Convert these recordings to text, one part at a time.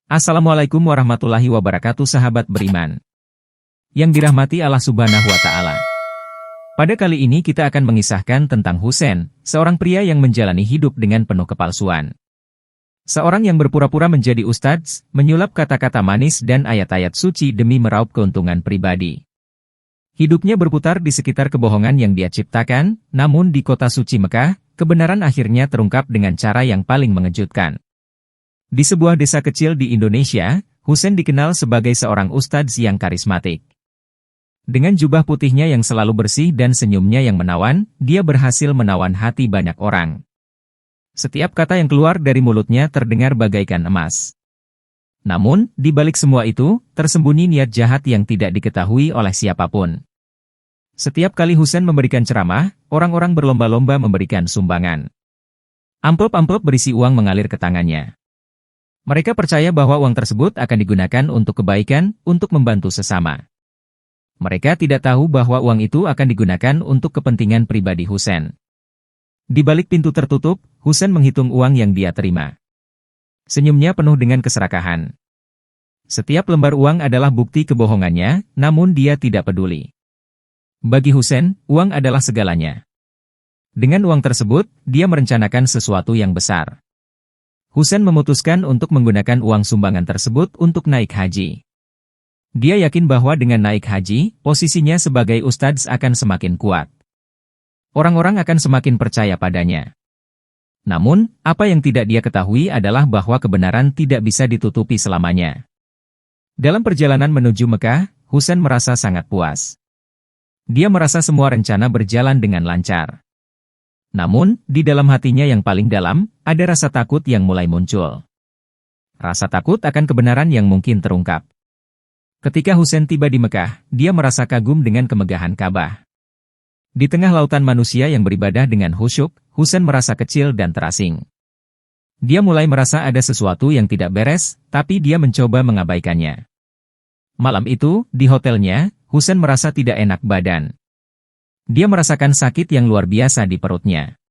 Assalamualaikum warahmatullahi wabarakatuh sahabat beriman. Yang dirahmati Allah Subhanahu wa Ta'ala. Pada kali ini kita akan mengisahkan tentang Husain, seorang pria yang menjalani hidup dengan penuh kepalsuan. Seorang yang berpura-pura menjadi ustadz, menyulap kata-kata manis dan ayat-ayat suci demi meraup keuntungan pribadi. Hidupnya berputar di sekitar kebohongan yang dia ciptakan, namun di kota suci Mekah, kebenaran akhirnya terungkap dengan cara yang paling mengejutkan. Di sebuah desa kecil di Indonesia, Husain dikenal sebagai seorang ustadz yang karismatik. Dengan jubah putihnya yang selalu bersih dan senyumnya yang menawan, dia berhasil menawan hati banyak orang. Setiap kata yang keluar dari mulutnya terdengar bagaikan emas. Namun, di balik semua itu, tersembunyi niat jahat yang tidak diketahui oleh siapapun. Setiap kali Husain memberikan ceramah, orang-orang berlomba-lomba memberikan sumbangan. Amplop-amplop berisi uang mengalir ke tangannya. Mereka percaya bahwa uang tersebut akan digunakan untuk kebaikan, untuk membantu sesama. Mereka tidak tahu bahwa uang itu akan digunakan untuk kepentingan pribadi Husain. Di balik pintu tertutup, Husain menghitung uang yang dia terima. Senyumnya penuh dengan keserakahan. Setiap lembar uang adalah bukti kebohongannya, namun dia tidak peduli. Bagi Husain, uang adalah segalanya. Dengan uang tersebut, dia merencanakan sesuatu yang besar. Husain memutuskan untuk menggunakan uang sumbangan tersebut untuk naik haji. Dia yakin bahwa dengan naik haji, posisinya sebagai ustadz akan semakin kuat. Orang-orang akan semakin percaya padanya. Namun, apa yang tidak dia ketahui adalah bahwa kebenaran tidak bisa ditutupi selamanya. Dalam perjalanan menuju Mekah, Husain merasa sangat puas. Dia merasa semua rencana berjalan dengan lancar. Namun, di dalam hatinya yang paling dalam, ada rasa takut yang mulai muncul. Rasa takut akan kebenaran yang mungkin terungkap. Ketika Husain tiba di Mekah, dia merasa kagum dengan kemegahan Ka'bah. Di tengah lautan manusia yang beribadah dengan khusyuk, Husain merasa kecil dan terasing. Dia mulai merasa ada sesuatu yang tidak beres, tapi dia mencoba mengabaikannya. Malam itu, di hotelnya, Husain merasa tidak enak badan. Dia merasakan sakit yang luar biasa di perutnya.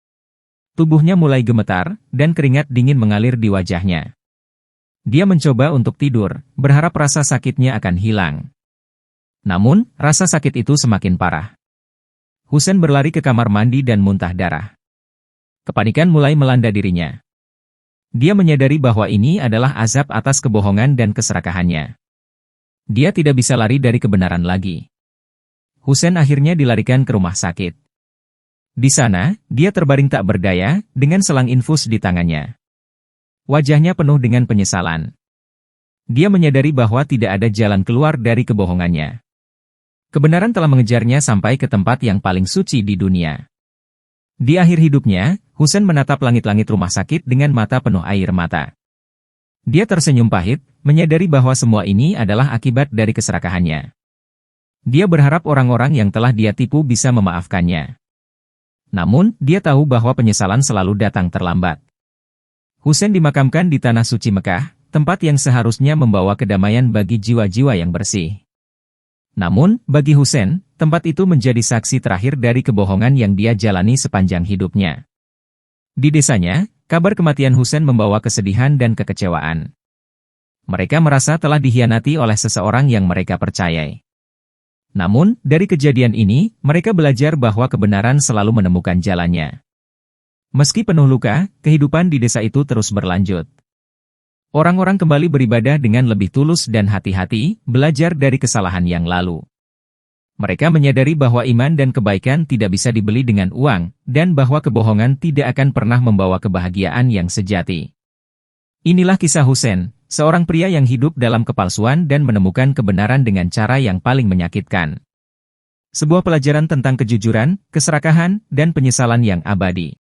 Tubuhnya mulai gemetar, dan keringat dingin mengalir di wajahnya. Dia mencoba untuk tidur, berharap rasa sakitnya akan hilang. Namun, rasa sakit itu semakin parah. Husain berlari ke kamar mandi dan muntah darah. Kepanikan mulai melanda dirinya. Dia menyadari bahwa ini adalah azab atas kebohongan dan keserakahannya. Dia tidak bisa lari dari kebenaran lagi. Husain akhirnya dilarikan ke rumah sakit. Di sana, dia terbaring tak berdaya, dengan selang infus di tangannya. Wajahnya penuh dengan penyesalan. Dia menyadari bahwa tidak ada jalan keluar dari kebohongannya. Kebenaran telah mengejarnya sampai ke tempat yang paling suci di dunia. Di akhir hidupnya, Husain menatap langit-langit rumah sakit dengan mata penuh air mata. Dia tersenyum pahit, menyadari bahwa semua ini adalah akibat dari keserakahannya. Dia berharap orang-orang yang telah dia tipu bisa memaafkannya. Namun, dia tahu bahwa penyesalan selalu datang terlambat. Husain dimakamkan di tanah suci Mekah, tempat yang seharusnya membawa kedamaian bagi jiwa-jiwa yang bersih. Namun, bagi Husain, tempat itu menjadi saksi terakhir dari kebohongan yang dia jalani sepanjang hidupnya. Di desanya, kabar kematian Husain membawa kesedihan dan kekecewaan. Mereka merasa telah dikhianati oleh seseorang yang mereka percayai. Namun, dari kejadian ini, mereka belajar bahwa kebenaran selalu menemukan jalannya. Meski penuh luka, kehidupan di desa itu terus berlanjut. Orang-orang kembali beribadah dengan lebih tulus dan hati-hati, belajar dari kesalahan yang lalu. Mereka menyadari bahwa iman dan kebaikan tidak bisa dibeli dengan uang, dan bahwa kebohongan tidak akan pernah membawa kebahagiaan yang sejati. Inilah kisah Husain, seorang pria yang hidup dalam kepalsuan dan menemukan kebenaran dengan cara yang paling menyakitkan. Sebuah pelajaran tentang kejujuran, keserakahan, dan penyesalan yang abadi.